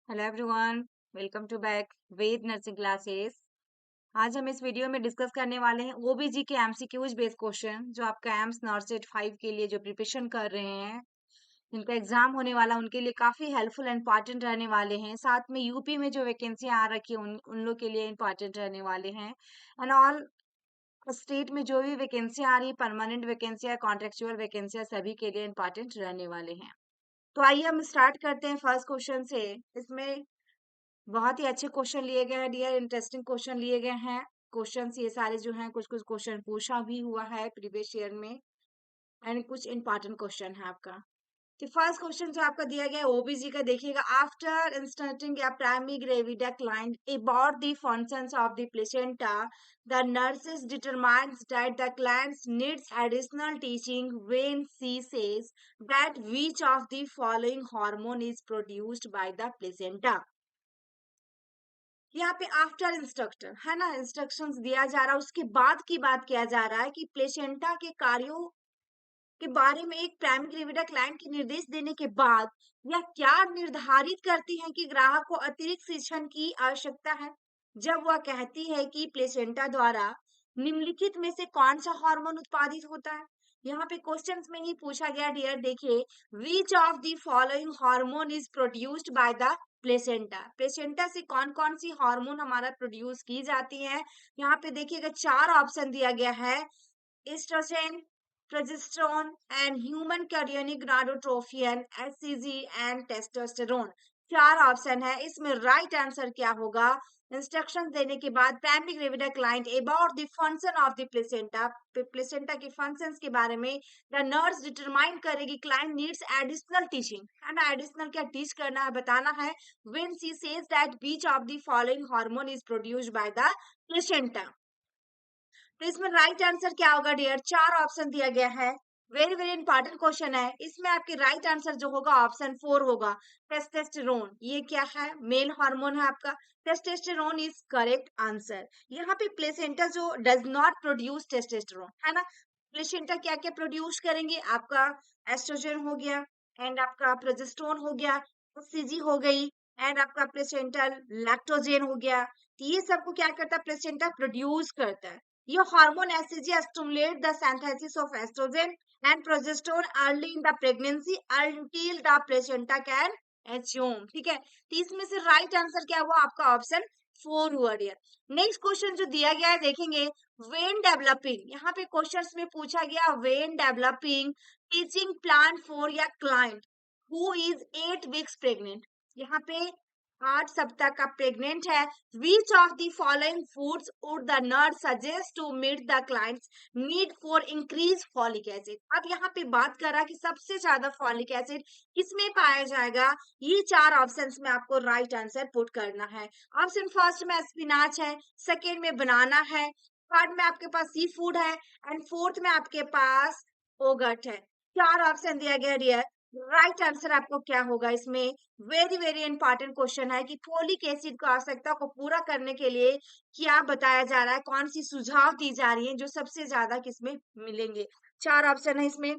Hello everyone, welcome to back Ved nursing classes. आज हम इस वीडियो में डिस्कस करने वाले हैं ओबीजी के एमसीक्यूज बेस्ड क्वेश्चन जो आपका एम्स नॉर्सेट 5 के लिए जो प्रिपरेशन कर रहे हैं, जिनका एग्जाम होने वाला उनके लिए काफी हेल्पफुल एंड इंपॉर्टेंट रहने वाले हैं। साथ में यूपी में जो वैकेंसी आ रखी है उन लोग के लिए इंपॉर्टेंट रहने वाले हैं। एंड ऑल स्टेट में जो भी वैकेंसी आ रही है, परमानेंट वैकेंसी या कॉन्ट्रेक्चुअल वैकेंसी, सभी के लिए इंपॉर्टेंट रहने वाले हैं। तो आइए हम स्टार्ट करते हैं फर्स्ट क्वेश्चन से। इसमें बहुत ही अच्छे क्वेश्चन लिए गए हैं डियर, इंटरेस्टिंग क्वेश्चन लिए गए हैं। क्वेश्चंस ये सारे जो हैं, कुछ कुछ क्वेश्चन पूछा भी हुआ है प्रीवियस ईयर में एंड कुछ इंपॉर्टेंट क्वेश्चन है आपका। तो फर्स्ट क्वेश्चन जो आपका दिया गया है ओबीजी का, देखिएगा। After inserting a primary gravida client about the functions of the placenta, the nurses determines that the client needs additional teaching when she says that which of the following hormone is produced by the placenta। यहाँ पे after instructor है ना, instructions दिया जा रहा है, उसके बाद की बात किया जा रहा है कि प्लेसेंटा के कार्यों के बारे में एक प्राइमरी ग्रेविडा क्लाइंट के निर्देश देने के बाद या क्या निर्धारित करती है कि ग्राहक को अतिरिक्त शिक्षण की आवश्यकता है जब वह कहती है कि प्लेसेंटा द्वारा निम्नलिखित में से कौन सा हार्मोन उत्पादित होता है। यहाँ पे क्वेश्चंस में ही पूछा गया डियर, देखिए, विच of the following hormone is produced by the placenta. Placenta से कौन कौन सी हार्मोन हमारा प्रोड्यूस की जाती है। यहाँ पे देखिएगा चार ऑप्शन दिया गया है, estrogen, progesterone and human chorionic gonadotropin, HCG and testosterone. चार ऑप्शन है, इसमें राइट आंसर क्या होगा। इंस्ट्रक्शन देने के बाद primary gravida client about the function of the placenta, placenta के फंक्शंस के बारे में द नर्स डिटरमाइन करेगी क्लाइंट नीड्स एडिशनल टीचिंग, है ना। एडिशनल क्या टीच करना है, बताना है। When she says that which of the following hormone is produced by the placenta. तो इसमें राइट आंसर क्या होगा डियर, चार ऑप्शन दिया गया है। वेरी वेरी इंपॉर्टेंट क्वेश्चन है। इसमें आपके राइट आंसर जो होगा ऑप्शन 4 होगा, टेस्टोस्टेरोन। ये क्या है, मेल हार्मोन है आपका। Testosterone is correct answer. यहाँ पे प्लेसेंटा जो डज नॉट प्रोड्यूस टेस्टोस्टेरोन, है ना। प्लेसेंटा क्या क्या प्रोड्यूस करेंगे, आपका एस्ट्रोजन हो गया एंड आपका प्रोजेस्टेरोन हो गया, सीजी हो गई एंड आपका प्लेसेंटल लैक्टोजेन हो गया। तो ये सबको क्या करता है, प्लेसेंटा प्रोड्यूस करता है। Your hormone HCG stimulate the synthesis of estrogen and progesterone early in the pregnancy until the placenta can assume। ठीक है, तो इसमें से राइट आंसर क्या हुआ, आपका ऑप्शन 4 हुआ डियर। नेक्स्ट क्वेश्चन जो दिया गया है, देखेंगे। वेन डेवलपिंग, यहाँ पे क्वेश्चंस में पूछा गया when developing teaching plan for a client who is 8 weeks pregnant. यहाँ पे 8 सप्ताह का प्रेग्नेंट है। Which of the following foods would the nurse suggest to meet the client's need for increase folic acid. अब यहाँ पे बात कर रहा है कि सबसे ज्यादा फॉलिक एसिड किसमें पाया जाएगा। ये चार ऑप्शंस में आपको राइट आंसर पुट करना है। ऑप्शन फर्स्ट में स्पिनाच है, सेकेंड में बनाना है, थर्ड में आपके पास सी फूड है एंड फोर्थ में आपके पास ओगट है। चार ऑप्शन दिया गया डियर, राइट आंसर आपको क्या होगा इसमें। वेरी वेरी इंपॉर्टेंट क्वेश्चन है कि फोलिक एसिड की आवश्यकता को पूरा करने के लिए क्या बताया जा रहा है, कौन सी सुझाव दी जा रही है जो सबसे ज्यादा किसमें मिलेंगे। चार ऑप्शन है इसमें।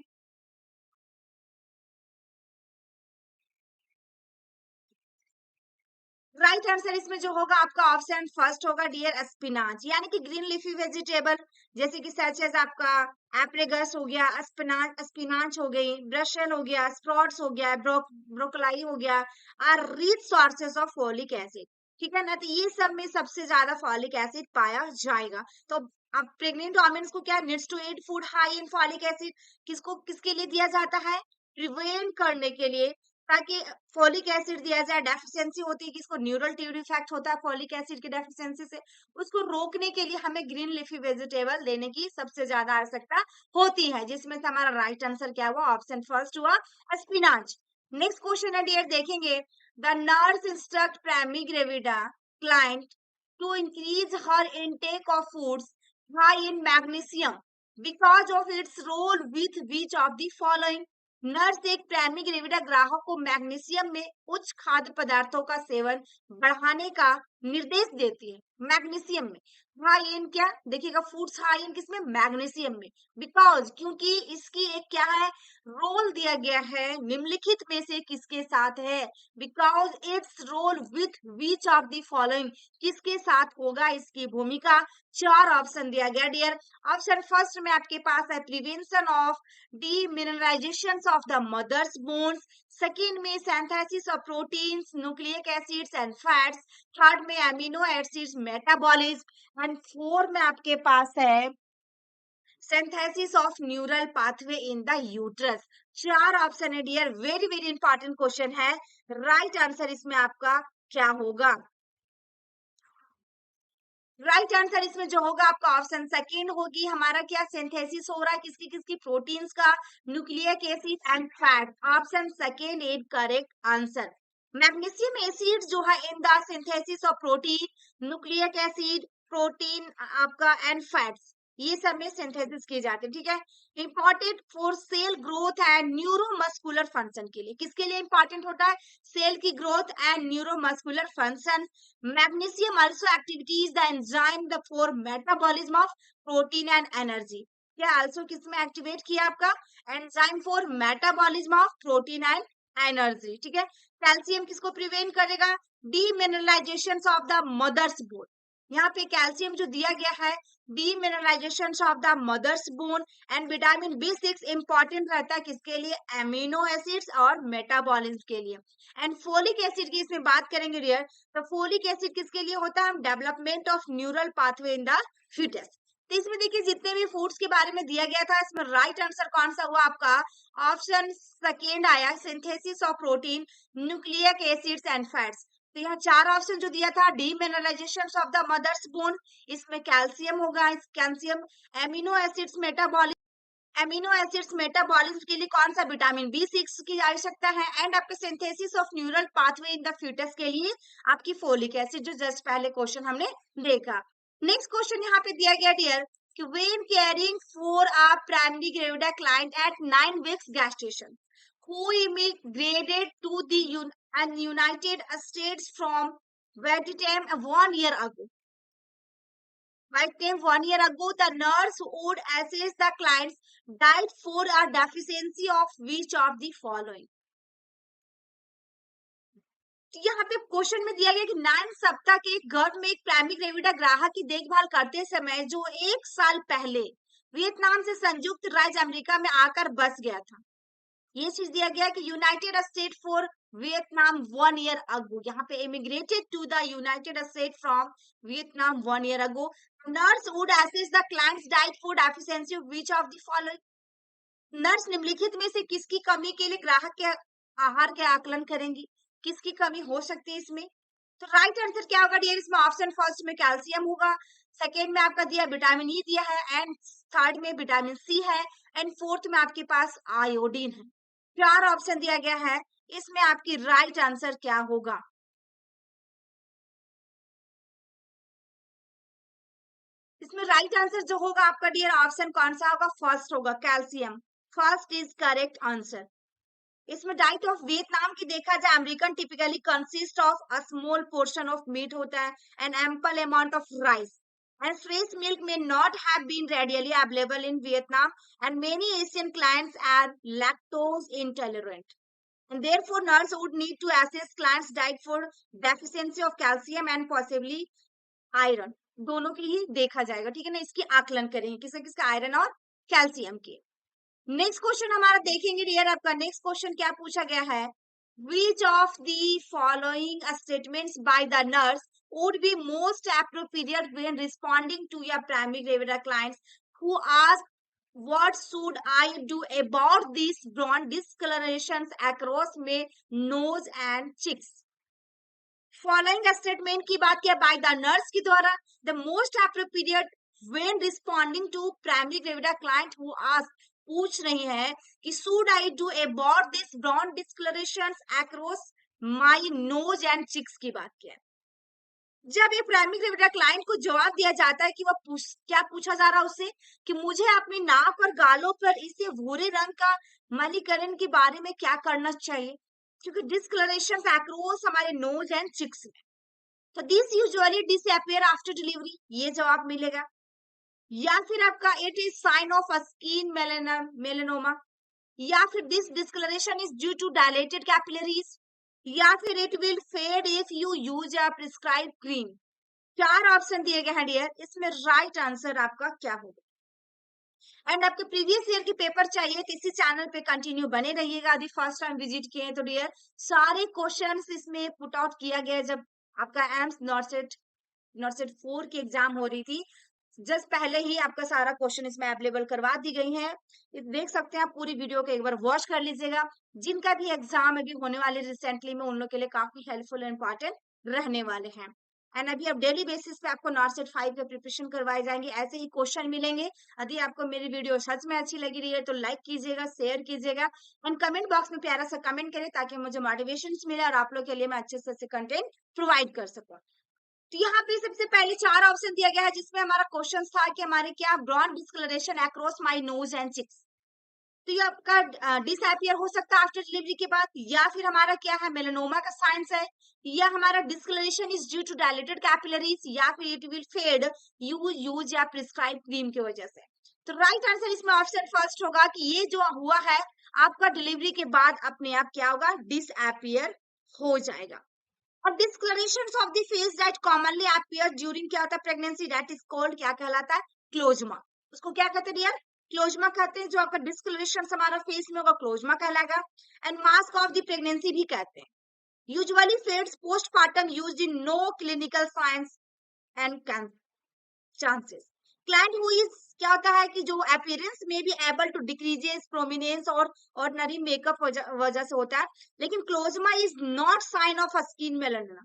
राइट आंसर इसमें जो होगा आपका ऑप्शन फर्स्ट होगा डियर, स्पिनाच, यानी कि ग्रीन लीफी वेजिटेबल, जैसे कि सच एज आपका एप्रेगस हो गया, स्पिनाच स्पिनाच हो गई, ब्रशल हो गया, स्प्राउट्स हो गया, ब्रोकलाई हो गया, are rich sources of folic acid. ठीक है ना, तो ये सब में सबसे ज्यादा फॉलिक एसिड पाया जाएगा। तो अब प्रेग्नेंट वुमेन्स को क्या, needs to eat food high in folic acid, किसको किसके लिए दिया जाता है, प्रिवेंट करने के लिए, ताकि फॉलिक एसिड दिया जाए। डेफिशिएंसी होती है, किसको, न्यूरल ट्यूब इफेक्ट होता है फॉलिक एसिड की डेफिशिएंसी से, उसको रोकने के लिए हमें ग्रीन लीफी वेजिटेबल देने की सबसे ज्यादा आवश्यकता होती है, जिसमें से हमारा राइट आंसर क्या हुआ, ऑप्शन फर्स्ट हुआ, स्पिनाच। नेक्स्ट क्वेश्चन है डियर, देखेंगे। The nurse instruct primary gravida client to increase her intake of foods high in magnesium because of its role with which of the following. Nurse एक primary gravida ग्राहक को magnesium में उच्च खाद्य पदार्थों का सेवन बढ़ाने का निर्देश देती है मैग्नीशियम में। हाई इन क्या देखिएगा, फूड्स हाई इन किसमें, मैग्नीशियम में। बिकॉज क्योंकि इसकी एक क्या है, रोल दिया गया है निम्नलिखित में से किसके साथ है, because its role with which of the following, किसके साथ होगा इसकी भूमिका। चार ऑप्शन दिया गया डियर। ऑप्शन फर्स्ट में आपके पास है prevention of demineralization of the mother's bones, second में synthesis of proteins, nucleic acids and fats, third में amino acids metabolism, and four में आपके पास है synthesis of neural pathway in the uterus. चार ऑप्शन है dear, very very important question है। Right answer इसमें आपका क्या होगा, राइट आंसर इसमें जो होगा आपका ऑप्शन सेकेंड होगी। हमारा क्या सिंथेसिस हो रहा है किसकी किसकी, प्रोटीन्स का, nucleic acid and fat. Option second is correct answer. Magnesium acid जो है in the synthesis of protein, nucleic acid, protein आपका एंड फैट्स, ये सब में सिंथेसिस किए जाते हैं, ठीक है। Important for sale growth and neuromuscular function के लिए, किसके लिए इंपॉर्टेंट होता है, सेल की growth and neuromuscular function. Magnesium also activities the enzyme the for metabolism of protein and energy। क्या also किसमें एक्टिवेट किया आपका, enzyme for metabolism of protein and energy, ठीक है। कैल्शियम किसको प्रिवेंट करेगा, demineralization of the mother's bone. यहाँ पे कैल्शियम जो दिया गया है, demineralization of the mother's bone. And vitamin B6 important रहता है किसके लिए, एमिनो एसिड्स और मेटाबॉलिज्म के लिए। एंड फोलिक एसिड की इसमें बात करेंगे डियर, तो फोलिक एसिड किसके लिए होता है, development of neural pathway in the foetus. तो इसमें देखिए जितने भी फूड्स के बारे में दिया गया था, इसमें राइट आंसर कौन सा हुआ आपका, ऑप्शन सेकेंड आया, synthesis of protein, nucleic acids and fats. तो यहाँ चार ऑप्शन जो दिया था, demineralization of the mother's bone, इसमें कैल्शियम होगा, calcium, amino acids metabolism, amino acids metabolism के लिए कौन सा, विटामिन B6 की आवश्यकता है, एंड आपके synthesis of neural pathway in the foetus के लिए आपकी फोलिक एसिड, जो जस्ट पहले क्वेश्चन हमने देखा। नेक्स्ट क्वेश्चन यहाँ पे दिया गया डियर कि when caring for a primary gravida client at 9 weeks gestation who immigrated to the United States from Vietnam 1 year ago. By time 1 year ago, the nurse would assess the client's diet for a deficiency of which of the following. तो यहाँ पे question में दिया गया कि 9 सप्ताह के गर्भ में एक प्राइमरी ग्रेविडा ग्राहक की देखभाल करते समय जो 1 साल पहले वियतनाम से संयुक्त राज्य अमेरिका में आकर बस गया था, ये चीज दिया गया कि United State for Vietnam 1 year ago, यहाँ पे immigrated to the United State from Vietnam 1 year ago, nurse would assess the client's diet food efficiency of which of the following. Nurse निम्नलिखित में से किसकी कमी के लिए ग्राहक के आहार के आकलन करेंगी, किसकी कमी हो सकती है इसमें। तो राइट आंसर क्या होगा डियर, इसमें ऑप्शन फर्स्ट में कैल्शियम होगा, सेकेंड में आपका दिया विटामिन ई दिया है, एंड थर्ड में विटामिन सी है, एंड फोर्थ में आपके पास आयोडीन है। चार ऑप्शन दिया गया है, इसमें आपकी राइट आंसर क्या होगा, इसमें राइट आंसर जो होगा आपका डियर ऑप्शन कौन सा होगा, फर्स्ट होगा, calcium. First is correct answer. इसमें डाइट ऑफ वियतनाम की देखा जाए, American typically consist of a small portion of meat होता है and ample amount of rice, and fresh milk may not have been readily available in Vietnam, and many Asian clients are lactose intolerant. And therefore, nurse would need to assess clients' diet for deficiency of calcium and possibly iron. दोनों की ही देखा जाएगा, ठीक है ना, इसकी आकलन करेंगे किसका किसका, आयरन और कैल्शियम की। नेक्स्ट क्वेश्चन हमारा देखेंगे डियर, आपका नेक्स्ट क्वेश्चन क्या पूछा गया है, which of the following statements by the nurse would be most appropriate when responding to your primary gravida clients who ask what should I do about these brown discolorations across my nose and cheeks। Following statement की बात किया by the nurse के द्वारा, the most appropriate when responding to primary gravida client who ask, पूछ रही है कि should I do about this brown discolorations across my nose and cheeks की बात किया। जब ये प्राइमरी ग्रेविडा क्लाइंट को जवाब दिया जाता है कि वह क्या पूछा जा रहा है उससे कि मुझे अपनी नाक और गालों पर इसे भूरे रंग का मलिकरण के बारे में क्या करना चाहिए, क्योंकि डिस्कलरेशन अक्रॉस हमारे नोज एंड चिक्स में। तो this usually disappear after delivery, ये जवाब मिलेगा। या फिर आपका it is sign of a skin melanoma, या फिर this discolouration is due to dilated capillaries, या फिर it will fade if you use a prescribe cream. 4 option दिए गए हैं डियर, इसमें राइट आंसर आपका क्या होगा? एंड आपके प्रीवियस ईयर के पेपर चाहिए तो इसी चैनल पे कंटिन्यू बने रहिएगा। यदि फर्स्ट टाइम विजिट किए तो डियर सारे क्वेश्चंस इसमें पुट आउट किया गया जब आपका एम्स नॉर्सेट 4 की एग्जाम हो रही थी, जस्ट पहले ही आपका सारा क्वेश्चन इसमें अवेलेबल करवा दी गई है। देख सकते हैं आप, पूरी वीडियो को एक बार वॉच कर लीजिएगा। जिनका भी एग्जाम अभी होने वाले रिसेंटली में, उन लोग के लिए काफी हेल्पफुल और इम्पोर्टेंट रहने वाले हैं। एंड अभी अब डेली बेसिस पे आपको नॉर्सेट 5 के प्रिपरेशन करवाए जाएंगे, ऐसे ही क्वेश्चन मिलेंगे। यदि आपको मेरी वीडियो सच में अच्छी लगी रही है तो लाइक कीजिएगा, शेयर कीजिएगा एंड कमेंट बॉक्स में प्यारा सा कमेंट करें ताकि मुझे मोटिवेशन मिले और आप लोग के लिए मैं अच्छे से कंटेंट प्रोवाइड कर सकूं। तो यहाँ पे सबसे पहले 4 ऑप्शन दिया गया है, जिसमें हमारा क्वेश्चन था कि हमारे क्या brown discolouration across my nose and cheeks. तो ये आपका डिसअपियर हो सकता है आफ्टर डिलीवरी के बाद, या फिर हमारा क्या है मेलानोमा का साइंस है, या हमारा discolouration is due to dilated capillaries, या फिर it will fade you use a prescribe cream की वजह से। तो राइट आंसर इसमें ऑप्शन फर्स्ट होगा कि ये जो हुआ है आपका डिलीवरी के बाद अपने आप क्या होगा, डिसअपियर हो जाएगा। और discolouration of the face that commonly appear during क्या होता है प्रेगनेंसी, दैट इज कॉल्ड क्या कहलाता है, क्लोजमा। उसको क्या कहते हैं डियर, क्लोजमा कहते हैं। जो आपका डिस्कलरेशन हमारा फेस में होगा क्लोजमा कहलाएगा। And mask of the pregnancy भी कहते हैं। Usually fades postpartum used in no clinical science and chances. Client who is क्या होता है कि जो अपीयरेंस में भी एबल टू डिक्रीजेस प्रोमिनेंस और ऑर्डिनरी मेकअप वजह से होता है, लेकिन chloasma is not sign of a skin melanoma.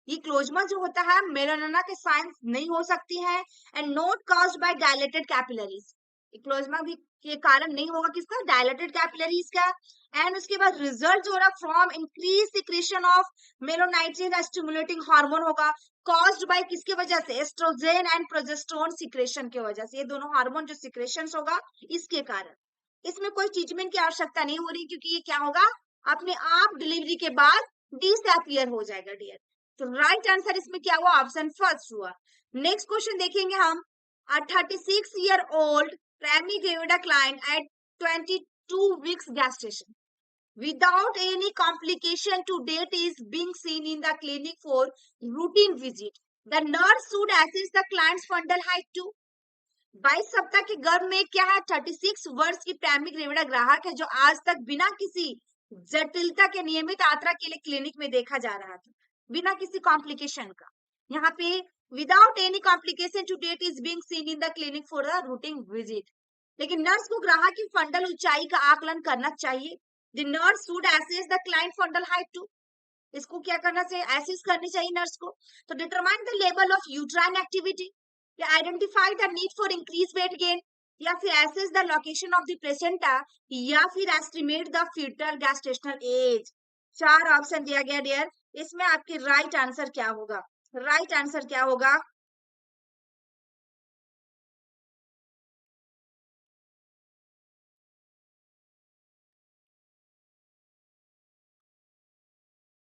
ये क्लोजमा जो होता है मेलानोमा के साइंस नहीं हो सकती है and not caused by dilated capillaries. Chloasma भी के कारण नहीं होगा किसका, डायलेटेड कैपिलरीज का। एंड उसके बाद रिजल्ट जो होगा from increase secretion of melanocyte stimulating hormone होगा, कॉज्ड बाय किसके वजह से, एस्ट्रोजेन एंड प्रोजेस्टेरोन सिक्रेशन की वजह से। ये दोनों हार्मोन जो सिक्रेशन होगा इसके कारण। इसमें कोई ट्रीटमेंट की आवश्यकता नहीं हो रही, क्योंकि ये क्या होगा अपने आप डिलीवरी के बाद डिसअपियर हो जाएगा डियर। तो राइट आंसर इसमें क्या हुआ, ऑप्शन फर्स्ट हुआ। नेक्स्ट क्वेश्चन देखेंगे हम। A 36-year-old pregnant gravida client at 22 weeks gestation without any complication to date is being seen in the clinic for routine visit. The nurse should assess the client's fundal height too. 22 सप्ताह के गर्भ में क्या है, 36 वर्ष की primary gravida ग्राहक है जो आज तक बिना किसी जटिलता के नियमित यात्रा के लिए क्लिनिक में देखा जा रहा था, बिना किसी कॉम्प्लिकेशन का। यहाँ पे without any complication to date is being seen in the clinic for the routine visit. लेकिन नर्स को ग्राहक की फंडल ऊंचाई का आकलन करना चाहिए। The nurse should assess the client fundal height to. इसको क्या करना चाहिए, एसेस करनी चाहिए नर्स को। तो determine the level of uterine activity, या identify the need for increase weight gain, या फिर assess the location of the placenta, या फिर estimate the fetal gestational age. 4 option दिया गया डियर, इसमें आपकी राइट आंसर क्या होगा, राइट आंसर क्या होगा,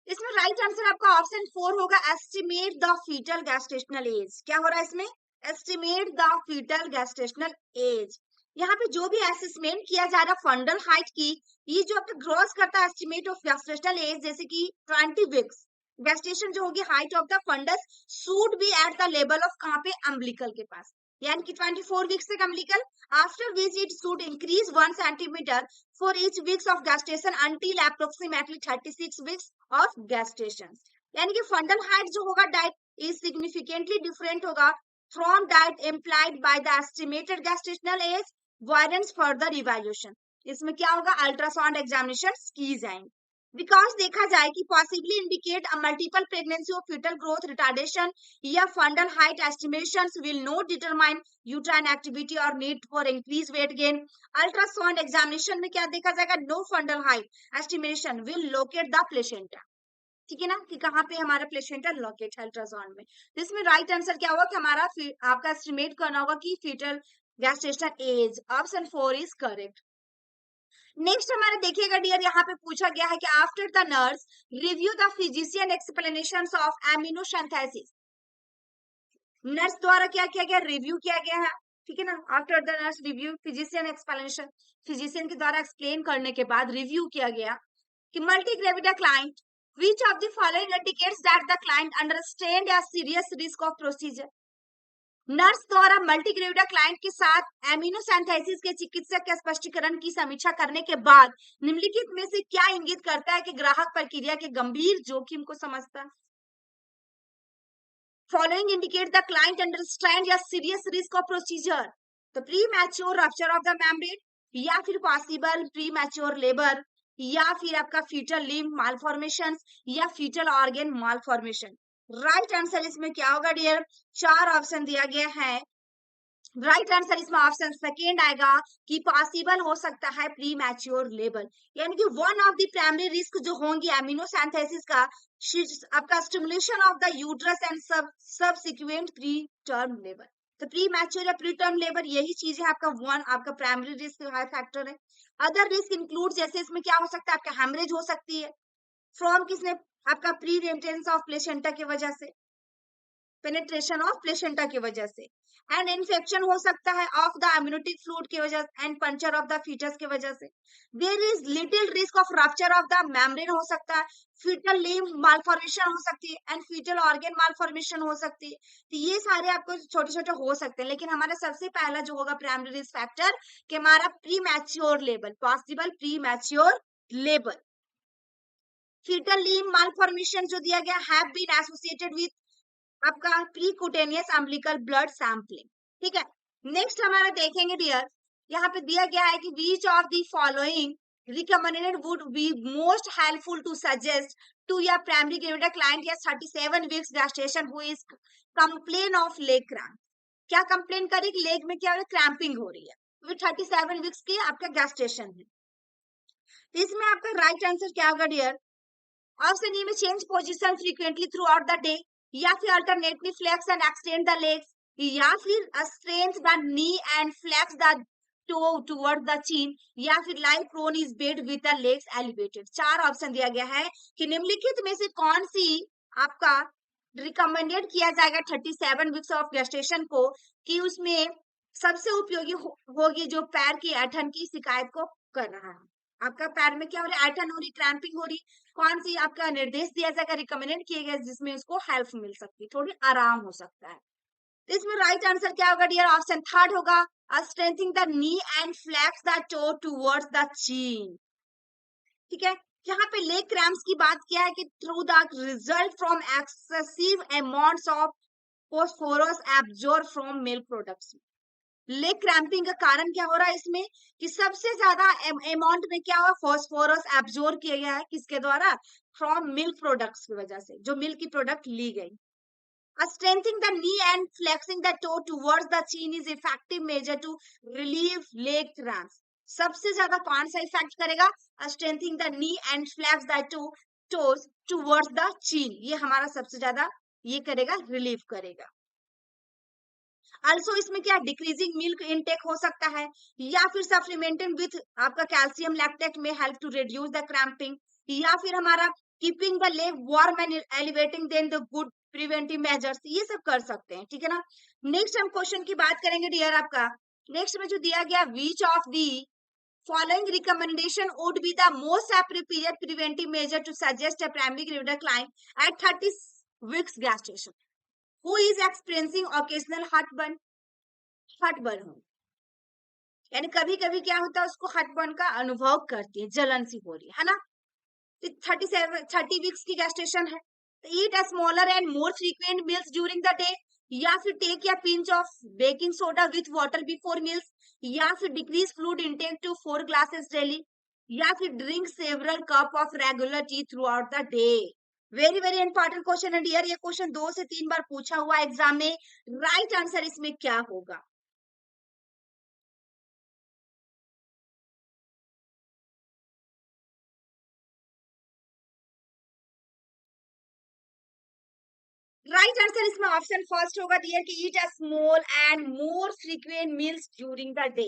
इसमें राइट आंसर आपका ऑप्शन 4 होगा, estimate the fetal gestational age. क्या हो रहा है इसमें, estimate the fetal gestational age. यहाँ पे जो भी असेसमेंट किया जा रहा फंडल हाइट की, ये जो आपका ग्रॉस करता है एस्टिमेट ऑफ गैस्टेशनल एज, जैसे कि 20 वीक्स गैस्टेशन जो होगी, height of the fundus should be at the level of कहाँ पे, अम्बिलिकल के पास, यानी कि 24 वीक्स तक umbilical. After which it should increase 1 centimetre for each weeks of gestation until approximately 36 weeks of gestation। यानी कि फंडल हाइट जो होगा डाइट इज सिग्निफिकेंटली डिफरेंट होगा from diet implied by the estimated gestational age, warrants further evaluation. इसमें क्या होगा, ultrasound examination की जाएंगे। बिकॉज देखा जाए कि possibly indicate a multiple pregnancy और फीटल ग्रोथ रिटार्डेशन या fundal height estimations will not determine uterine activity और need for increase weight gain. Ultrasound examination में क्या देखा जाएगा, no fundal height estimation will locate the placenta. ठीक है ना, कि कहाँ पे हमारा प्लेसेंटा लोकेट है अल्ट्रासाउंड में। तो इसमें राइट आंसर क्या होगा कि हमारा आपका एस्टिमेट करना होगा कि fetal gestation age. Option 4 is correct. Next हमारे देखिएगा डियर, यहाँ पे पूछा गया है कि after the nurse review the physician explanations of amino synthesis. Nurse द्वारा क्या किया गया, रिव्यू किया गया है, ठीक है ना। After the nurse review physician explanation, physician के द्वारा एक्सप्लेन करने के बाद रिव्यू किया गया कि multi gravida client, which of the following indicates that the client understand a serious risk of procedure। Nurse द्वारा मल्टीग्रेविडा क्लाइंट के साथ एमिनो सिंथेसिस के चिकित्सक के स्पष्टीकरण की समीक्षा करने के बाद निम्नलिखित में से क्या इंगित करता है कि ग्राहक प्रक्रिया के गंभीर जोखिम को समझता है। Following indicate the client understand या सीरियस रिस्क ऑफ प्रोसीजर, तो premature rupture of the membrane या फिर पॉसिबल प्री मैच्योर लेबर या फिर आपका फीटल लिम्ब मालफॉर्मेशन या fetal organ malformation. Right answer इसमें क्या होगा डियर, 4 ऑप्शन दिया गया है। राइट आंसर इसमें ऑप्शन सेकेंड आएगा कि पॉसिबल हो सकता है प्री मैच्योर लेबर, यानी कि one of the primary risk जो होंगी एमिनो सिंथेसिस का आपका stimulation of the uterus and subsequent pre term labour. तो प्री मैच्योर या प्री टर्म लेबर यही चीज है आपका वन, आपका प्राइमरी रिस्क फैक्टर है। अदर रिस्क इंक्लूड, जैसे इसमें क्या हो सकता है, आपका हेमरेज हो सकती है फ्रॉम किसने, आपका प्री रेंटेंस ऑफ प्लेसेंटा की वजह से, पेनिट्रेशन ऑफ प्लेसेंटा की वजह से, एंड इन्फेक्शन हो सकता है ऑफ द एम्नियोटिक फ्लूइड की वजह से, and puncture of the fetus की वजह से। There is little risk of rupture of the membrane हो सकता है, फीटल लिम्ब मालफॉर्मेशन हो सकती है, एंड फीटल ऑर्गन मालफॉर्मेशन हो सकती है। तो ये सारे आपको छोटे छोटे हो सकते हैं, लेकिन हमारा सबसे पहला जो होगा प्राइमरी रिस्क फैक्टर कि हमारा premature labour, possible premature labour. Fetal limb malformation जो दिया गया हैव बीन एसोसिएटेड विद आपका प्रीकुटेनियस अम्बिलिकल ब्लड सैंपलिंग, ठीक है। नेक्स्ट हमारा देखेंगे डियर, यहाँ पे दिया गया है कि which of the following recommended would be most helpful to suggest to your primary gravida client या 37 weeks gestation who is complain of leg cramp। क्या कंप्लेन करी, लेग में क्या हो रहा है, क्रैम्पिंग हो रही है, तो 37 वीक्स की आपका गेस्टेशन है। तो इसमें आपका राइट आंसर क्या होगा डियर, ऑप्शन ए में change position frequently throughout the day, या फिर alternately flex and extend the legs, या फिर strength the knee and flex the toe toward the chin, या फिर lie prone is bed with the legs elevated. 4 option दिया गया है कि निम्नलिखित में से कौन सी आपका रिकमेंडेड किया जाएगा 37 वीक्स ऑफ गेस्टेशन को, कि उसमें सबसे उपयोगी होगी जो पैर की ऐठन की शिकायत को कर रहा है। आपका पैर में क्या हो रहा है, ऐठन हो रही, क्रैम्पिंग हो रही, कौन सी आपका निर्देश दिया जाएगा, रिकमेंडेड किया गया जिसमें उसको हेल्प मिल सकती है, थोड़ी आराम हो सकता है। तो इसमें राइट आंसर क्या होगा डियर, ऑप्शन थर्ड होगा, strengthening the knee and flex the toe towards the chin, ठीक है। यहाँ पे लेग क्रैम्प्स की बात किया है कि through the result from excessive amounts of phosphorus absorb from milk products. Leg cramping का कारण क्या हो रहा है इसमें, कि सबसे ज्यादा अमाउंट में क्या हुआ, फॉस्फोरस एब्जॉर्ब किया गया है, किसके द्वारा, फ्रॉम मिल्क प्रोडक्ट्स की वजह से, जो मिल्क की प्रोडक्ट ली गई। Strengthening the knee and flexing the toe towards the chin is effective measure to relieve leg cramps। सबसे ज्यादा कौन सा इफेक्ट करेगा, strengthening the knee and flex the toes towards the chin, ये हमारा सबसे ज्यादा ये करेगा, रिलीव करेगा। अल्सो इसमें क्या डिक्रीजिंग मिल्क इनटेक हो सकता है, या फिर सप्लीमेंटिंग विथ आपका कैल्शियम लैक्टेट में help to reduce the cramping, या फिर हमारा keeping the leg warm and elevating then the good preventive measures, ये सब कर सकते हैं, ठीक है ना। नेक्स्ट हम क्वेश्चन की बात करेंगे डियर, आपका नेक्स्ट में जो दिया गया, which of the following recommendation would be the most appropriate preventive measure to suggest a primary gravida client at 30 weeks gestation who is experiencing occasional heartburn। हटबर्न हो, यानी कभी कभी क्या होता है, उसको हटबर्न का अनुभव करती है, जलन सी हो रही है ना। 30 वीक्स की गेस्टेशन है, eat a smaller and more frequent meals during the day, या फिर take a pinch of baking soda with water before meals, या फिर decrease fluid intake to 4 glasses daily, या फिर drink several cup of regular tea throughout the day. Very very important question है dear, ये क्वेश्चन 2 से 3 बार पूछा हुआ एग्जाम में। राइट आंसर इसमें क्या होगा, राइट आंसर इसमें ऑप्शन फर्स्ट होगा डियर, कि eat a small and more frequent meals during the day.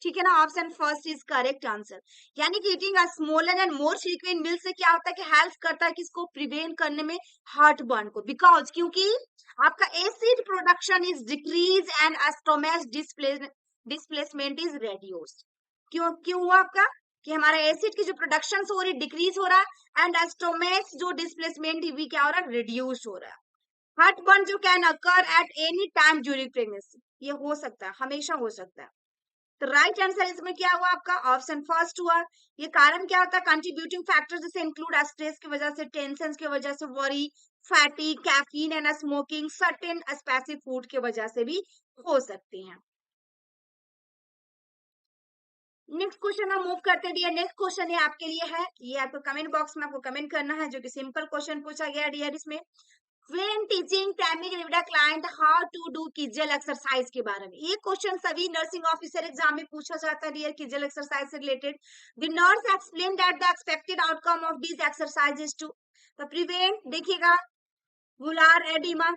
ठीक है ना, option first is correct answer. यानी कि eating a smaller and more frequent meal से क्या होता है कि हेल्प करता है किसको, प्रिवेंट करने में हार्ट बर्न को, बिकॉज क्योंकि आपका acid production is decrease and stomach displacement is reduced. क्यों क्यों हुआ आपका कि हमारा एसिड की जो प्रोडक्शन हो रही डिक्रीज हो रहा है एंड स्टोमच जो डिस्प्लेसमेंट भी क्या हो रहा है, रिड्यूस हो रहा है। हार्ट बर्न जो can occur at any time during pregnancy, ये हो सकता है, हमेशा हो सकता है। तो राइट आंसर इसमें क्या हुआ आपका, ऑप्शन फर्स्ट हुआ। ये कारण क्या होता है, कंट्रीब्यूटिंग फैक्टर्स जैसे इंक्लूड स्ट्रेस की वजह से, टेंशन की वजह से, worry, fatty, caffeine and smoking, certain specific food की वजह से भी हो सकती हैं। नेक्स्ट क्वेश्चन हम मूव करते हैं डियर। नेक्स्ट क्वेश्चन ये आपके लिए है, ये आपको कमेंट बॉक्स में आपको कमेंट करना है, जो कि सिंपल क्वेश्चन पूछा गया डियर इसमें। When teaching can you give the client how to do Kegel exercise के बारे में, ये क्वेश्चन सभी नर्सिंग ऑफिसर एग्जाम में पूछा जाता है डियर, Kegel exercise से related. The nurse explained that the expected outcome of these exercises to तो prevent, देखिएगा, वुलार एडिमा,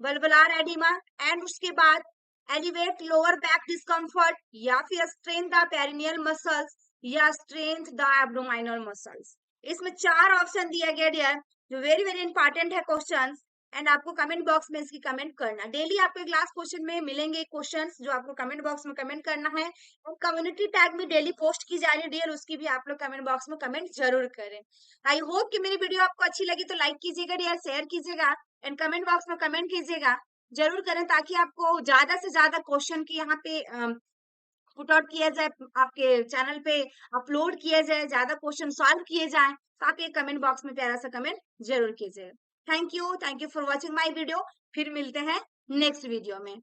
बल्बुलार एडिमा, एंड उसके बाद एलिवेट लोअर बैक डिस्कम्फर्ट, या फिर स्ट्रेन द पेरिनियल मसल्स, या स्ट्रेन द एब्डोमिनल मसल्स। इसमें चार ऑप्शन दिया गया डियर, जो वेरी वेरी इंपॉर्टेंट है क्वेश्चन, एंड आपको कमेंट बॉक्स में इसकी कमेंट करना। डेली आपको क्लास क्वेश्चन में मिलेंगे क्वेश्चंस, जो आपको कमेंट बॉक्स में कमेंट करना है। और कम्युनिटी टैग में डेली पोस्ट की जा रही है डियर, उसकी भी आप लोग कमेंट बॉक्स में कमेंट जरूर करें। आई होप कि मेरी वीडियो आपको अच्छी लगी तो लाइक कीजिएगा डियर, शेयर कीजिएगा एंड कमेंट बॉक्स में कमेंट कीजिएगा जरूर करें, ताकि आपको ज्यादा से ज्यादा क्वेश्चन की यहाँ पे पुट आउट किया जाए, आपके चैनल पे अपलोड किया जाए, ज्यादा क्वेश्चन सॉल्व किए जाए। तो आप ये कमेंट बॉक्स में प्यारा सा कमेंट जरूर कीजिए। Thank you for watching my video. फिर मिलते हैं नेक्स्ट वीडियो में।